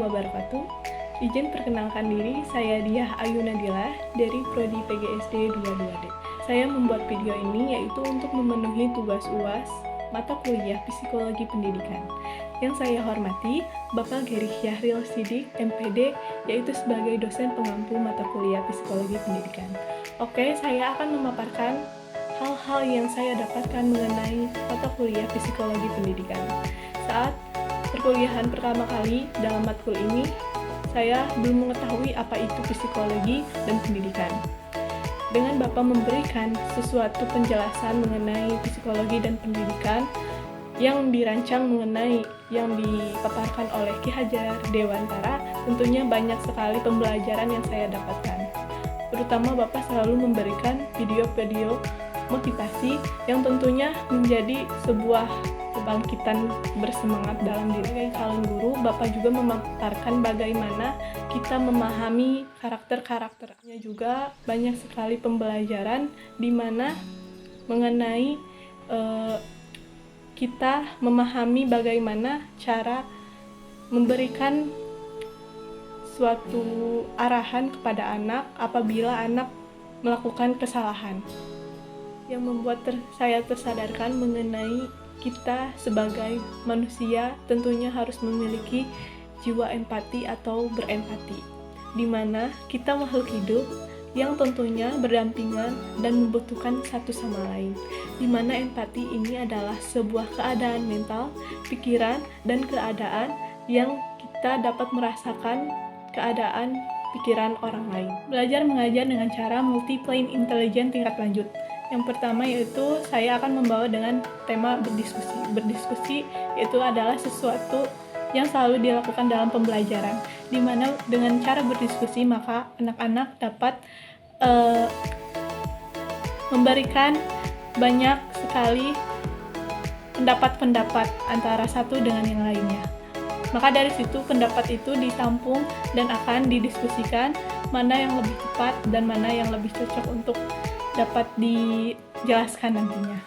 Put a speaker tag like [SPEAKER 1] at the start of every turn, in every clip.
[SPEAKER 1] wabarakatuh. Izin perkenalkan diri, saya Diah Ayu Nadila dari Prodi PGSD 22D. Saya membuat video ini yaitu untuk memenuhi tugas UAS mata kuliah Psikologi Pendidikan. Yang saya hormati, Bapak Geri Syahril Sidik, MPD, yaitu sebagai dosen pengampu mata kuliah Psikologi Pendidikan. Oke, saya akan memaparkan hal-hal yang saya dapatkan mengenai mata kuliah Psikologi Pendidikan. Saat perkuliahan pertama kali dalam matkul ini, saya belum mengetahui apa itu psikologi dan pendidikan. Dengan Bapak memberikan sesuatu penjelasan mengenai psikologi dan pendidikan yang dirancang mengenai yang dipaparkan oleh Ki Hajar Dewantara, tentunya banyak sekali pembelajaran yang saya dapatkan. Terutama Bapak selalu memberikan video-video motivasi yang tentunya menjadi sebuah kebangkitan bersemangat dalam diri calon guru. Bapak juga memaparkan bagaimana kita memahami karakter-karakternya, juga banyak sekali pembelajaran di mana mengenai kita memahami bagaimana cara memberikan suatu arahan kepada anak apabila anak melakukan kesalahan, yang membuat saya tersadarkan mengenai kita sebagai manusia tentunya harus memiliki jiwa empati atau berempati, di mana kita makhluk hidup yang tentunya berdampingan dan membutuhkan satu sama lain, di mana empati ini adalah sebuah keadaan mental, pikiran, dan keadaan yang kita dapat merasakan keadaan pikiran orang lain. Belajar mengajar dengan cara multi-plane intelligence tingkat lanjut. Yang pertama yaitu saya akan membawa dengan tema berdiskusi. Berdiskusi itu adalah sesuatu yang selalu dilakukan dalam pembelajaran, di mana dengan cara berdiskusi maka anak-anak dapat memberikan banyak sekali pendapat-pendapat antara satu dengan yang lainnya. Maka dari situ pendapat itu ditampung dan akan didiskusikan mana yang lebih tepat dan mana yang lebih cocok untuk dapat dijelaskan nantinya.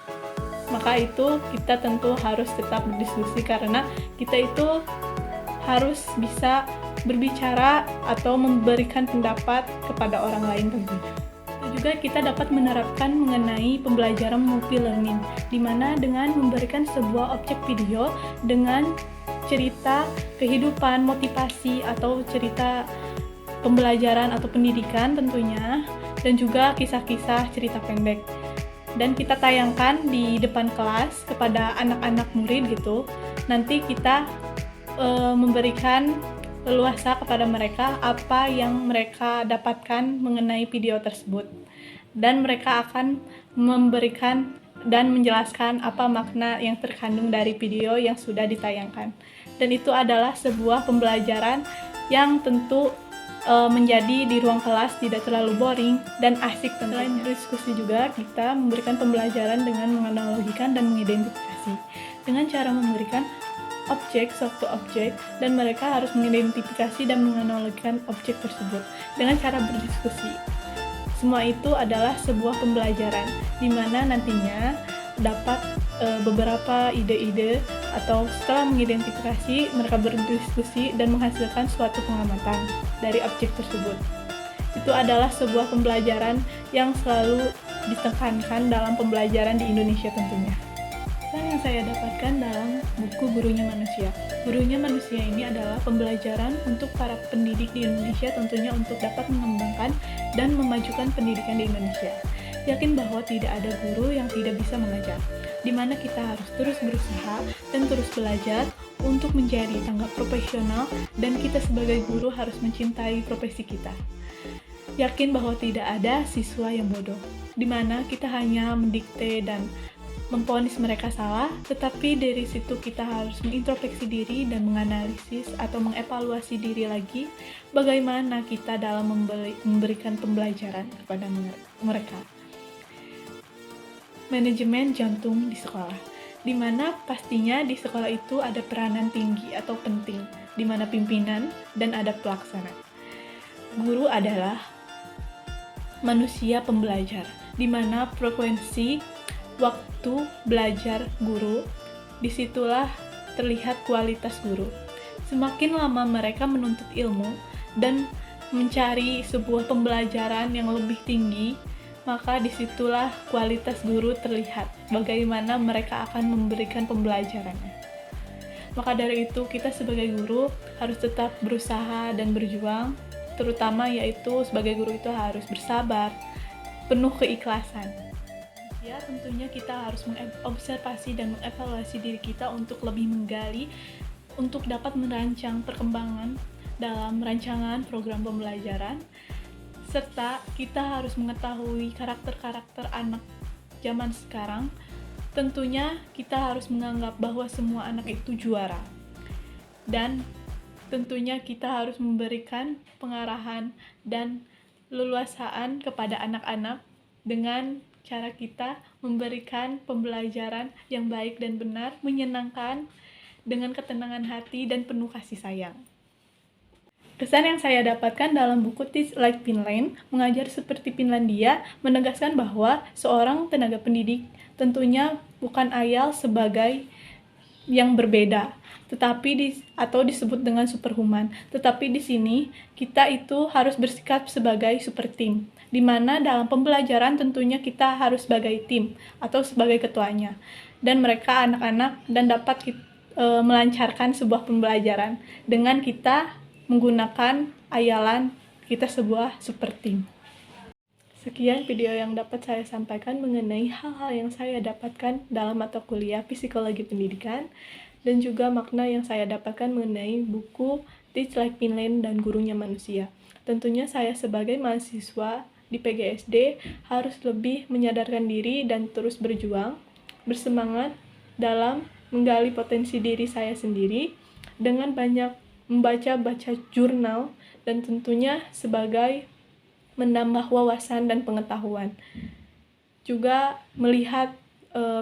[SPEAKER 1] Maka itu kita tentu harus tetap berdiskusi karena kita itu harus bisa berbicara atau memberikan pendapat kepada orang lain tentunya. Itu juga kita dapat menerapkan mengenai pembelajaran multi-learning, di mana dengan memberikan sebuah objek video dengan cerita kehidupan, motivasi atau cerita pembelajaran atau pendidikan tentunya, dan juga kisah-kisah cerita pendek, dan kita tayangkan di depan kelas kepada anak-anak murid gitu. Nanti kita memberikan leluasa kepada mereka apa yang mereka dapatkan mengenai video tersebut, dan mereka akan memberikan dan menjelaskan apa makna yang terkandung dari video yang sudah ditayangkan. Dan itu adalah sebuah pembelajaran yang tentu menjadi di ruang kelas tidak terlalu boring dan asik tentunya. Selain diskusi juga kita memberikan pembelajaran dengan menganalogikan dan mengidentifikasi dengan cara memberikan objek, suatu objek, dan mereka harus mengidentifikasi dan menganalogikan objek tersebut dengan cara berdiskusi. Semua itu adalah sebuah pembelajaran di mana nantinya dapat beberapa ide-ide atau setelah mengidentifikasi mereka berdiskusi dan menghasilkan suatu pengamatan dari objek tersebut. Itu adalah sebuah pembelajaran yang selalu ditekankan dalam pembelajaran di Indonesia tentunya. Yang saya dapatkan dalam buku Gurunya Manusia. Gurunya Manusia ini adalah pembelajaran untuk para pendidik di Indonesia tentunya untuk dapat mengembangkan dan memajukan pendidikan di Indonesia. Yakin bahwa tidak ada guru yang tidak bisa mengajar, di mana kita harus terus berusaha dan terus belajar untuk menjadi tanggap profesional, dan kita sebagai guru harus mencintai profesi kita. Yakin bahwa tidak ada siswa yang bodoh, di mana kita hanya mendikte dan memvonis mereka salah, tetapi dari situ kita harus mengintrospeksi diri dan menganalisis atau mengevaluasi diri lagi bagaimana kita dalam memberikan pembelajaran kepada mereka. Manajemen jantung di sekolah, di mana pastinya di sekolah itu ada peranan tinggi atau penting, di mana pimpinan dan ada pelaksana. Guru adalah manusia pembelajar, di mana frekuensi waktu belajar guru, disitulah terlihat kualitas guru. Semakin lama mereka menuntut ilmu dan mencari sebuah pembelajaran yang lebih tinggi, maka disitulah kualitas guru terlihat, bagaimana mereka akan memberikan pembelajarannya. Maka dari itu, kita sebagai guru harus tetap berusaha dan berjuang, terutama yaitu sebagai guru itu harus bersabar, penuh keikhlasan. Ya, tentunya kita harus mengobservasi dan mengevaluasi diri kita untuk lebih menggali, untuk dapat merancang perkembangan dalam rancangan program pembelajaran, serta kita harus mengetahui karakter-karakter anak zaman sekarang. Tentunya kita harus menganggap bahwa semua anak itu juara, dan tentunya kita harus memberikan pengarahan dan leluasaan kepada anak-anak dengan cara kita memberikan pembelajaran yang baik dan benar, menyenangkan, dengan ketenangan hati dan penuh kasih sayang. Kesan yang saya dapatkan dalam buku Teach Like Finland, Mengajar Seperti Finlandia, menegaskan bahwa seorang tenaga pendidik tentunya bukan ayal sebagai yang berbeda, atau disebut dengan superhuman. Tetapi di sini kita itu harus bersikap sebagai super team, di mana dalam pembelajaran tentunya kita harus sebagai tim atau sebagai ketuanya, dan mereka anak-anak, dan dapat melancarkan sebuah pembelajaran dengan kita menggunakan ayalan kita sebuah super team. Sekian video yang dapat saya sampaikan mengenai hal-hal yang saya dapatkan dalam mata kuliah Psikologi Pendidikan, dan juga makna yang saya dapatkan mengenai buku Teach Like Finland dan Gurunya Manusia. Tentunya saya sebagai mahasiswa di PGSD harus lebih menyadarkan diri dan terus berjuang, bersemangat dalam menggali potensi diri saya sendiri dengan banyak membaca jurnal, dan tentunya sebagai menambah wawasan dan pengetahuan. Juga melihat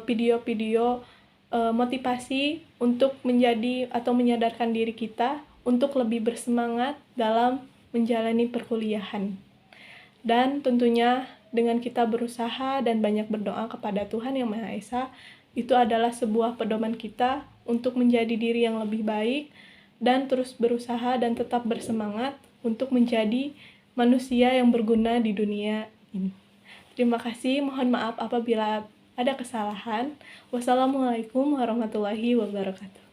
[SPEAKER 1] video-video motivasi untuk menjadi atau menyadarkan diri kita untuk lebih bersemangat dalam menjalani perkuliahan. Dan tentunya dengan kita berusaha dan banyak berdoa kepada Tuhan Yang Maha Esa, itu adalah sebuah pedoman kita untuk menjadi diri yang lebih baik dan terus berusaha dan tetap bersemangat untuk menjadi manusia yang berguna di dunia ini. Terima kasih, mohon maaf apabila ada kesalahan. Wassalamualaikum warahmatullahi wabarakatuh.